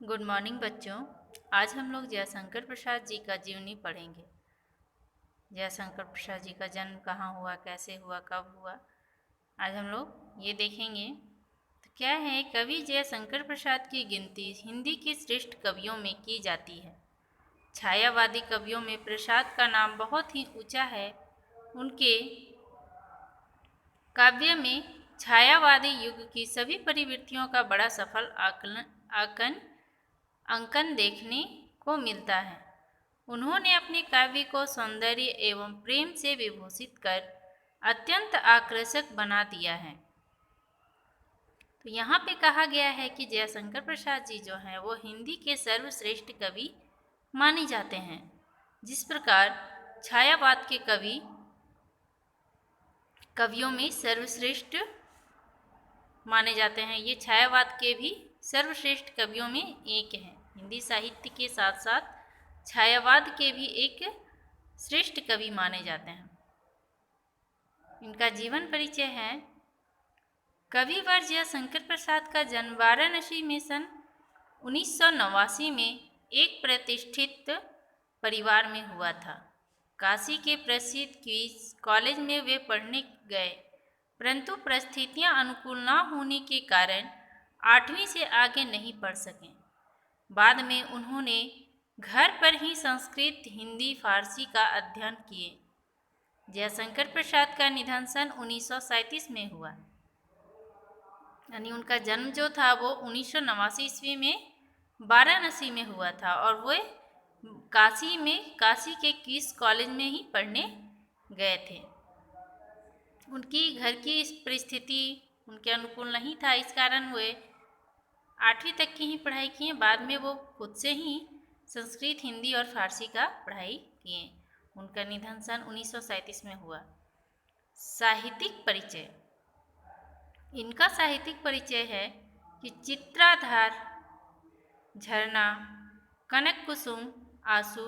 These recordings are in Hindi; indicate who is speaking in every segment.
Speaker 1: गुड मॉर्निंग बच्चों। आज हम लोग जयशंकर प्रसाद जी का जीवनी पढ़ेंगे। जयशंकर प्रसाद जी का जन्म कहाँ हुआ, कैसे हुआ, कब हुआ, आज हम लोग ये देखेंगे। तो क्या है, कवि जयशंकर प्रसाद की गिनती हिंदी के श्रेष्ठ कवियों में की जाती है। छायावादी कवियों में प्रसाद का नाम बहुत ही ऊंचा है। उनके काव्य में छायावादी युग की सभी प्रवृत्तियों का बड़ा सफल अंकन देखने को मिलता है। उन्होंने अपने काव्य को सौंदर्य एवं प्रेम से विभूषित कर अत्यंत आकर्षक बना दिया है। तो यहाँ पे कहा गया है कि जयशंकर प्रसाद जी जो हैं वो हिंदी के सर्वश्रेष्ठ कवि माने जाते हैं। जिस प्रकार छायावाद के कवियों में सर्वश्रेष्ठ माने जाते हैं, ये छायावाद के भी सर्वश्रेष्ठ कवियों में एक हैं। हिंदी साहित्य के साथ साथ छायावाद के भी एक श्रेष्ठ कवि माने जाते हैं। इनका जीवन परिचय है। कविवर जयशंकर प्रसाद का जन्म वाराणसी में सन 1989 में एक प्रतिष्ठित परिवार में हुआ था। काशी के प्रसिद्ध क्वींस कॉलेज में वे पढ़ने गए, परंतु परिस्थितियां अनुकूल न होने के कारण 8वीं से आगे नहीं पढ़ सके। बाद में उन्होंने घर पर ही संस्कृत, हिंदी, फारसी का अध्ययन किए। जयशंकर प्रसाद का निधन सन 1937 में हुआ, यानी उनका जन्म जो था वो 1989 ईस्वी में वाराणसी में हुआ था और वे काशी के किस कॉलेज में ही पढ़ने गए थे। उनकी घर की परिस्थिति उनके अनुकूल नहीं था, इस कारण वे 8वीं तक की ही पढ़ाई किए। बाद में वो खुद से ही संस्कृत, हिंदी और फारसी का पढ़ाई किए। उनका निधन सन 1937 में हुआ। साहित्यिक परिचय। इनका साहित्यिक परिचय है कि चित्राधार, झरना, कनक कुसुम, आंसू,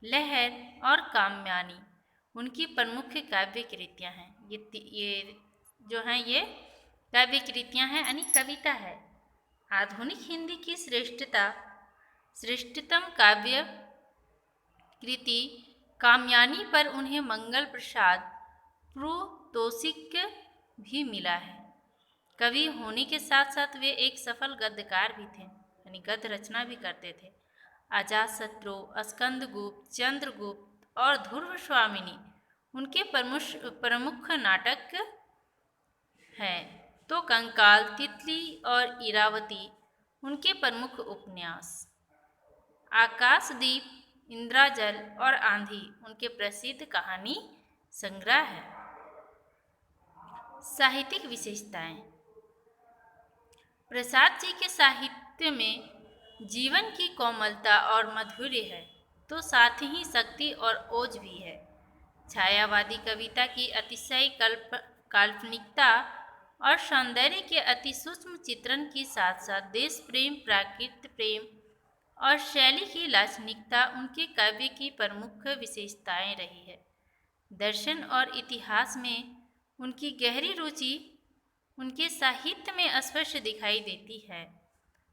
Speaker 1: लहर और काम्यानी उनकी प्रमुख काव्य कृतियाँ हैं। ये जो हैं ये काव्य कृतियाँ हैं, यानी कविता है। आधुनिक हिंदी की श्रेष्ठतम काव्य कृति काम्यानी पर उन्हें मंगल प्रसाद पारितोषिक भी मिला है। कवि होने के साथ साथ वे एक सफल गद्यकार भी थे, यानी गद्य रचना भी करते थे। अजातशत्रु, स्कंदगुप्त, चंद्रगुप्त और ध्रुव स्वामिनी उनके प्रमुख नाटक हैं, तो कंकाल, तितली और इरावती उनके प्रमुख उपन्यास। आकाशदीप, इंद्राजल और आंधी उनके प्रसिद्ध कहानी संग्रह है। साहित्यिक विशेषताएं। प्रसाद जी के साहित्य में जीवन की कोमलता और माधुर्य है, तो साथ ही शक्ति और ओज भी है। छायावादी कविता की अतिशय काल्पनिकता और सौंदर्य के अति सूक्ष्म चित्रण के साथ साथ देश प्रेम, प्राकृतिक प्रेम और शैली की लाक्षणिकता उनके काव्य की प्रमुख विशेषताएं रही है। दर्शन और इतिहास में उनकी गहरी रुचि उनके साहित्य में स्पष्ट दिखाई देती है।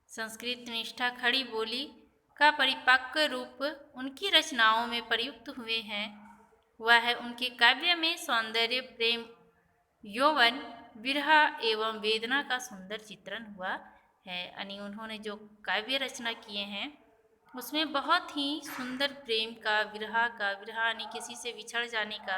Speaker 1: संस्कृत निष्ठा, खड़ी बोली का परिपक्व रूप उनकी रचनाओं में प्रयुक्त हुआ है। उनके काव्य में सौंदर्य, प्रेम, यौवन, विरह एवं वेदना का सुंदर चित्रण हुआ है। यानी उन्होंने जो काव्य रचना किए हैं उसमें बहुत ही सुंदर प्रेम का, विरह यानी किसी से बिछड़ जाने का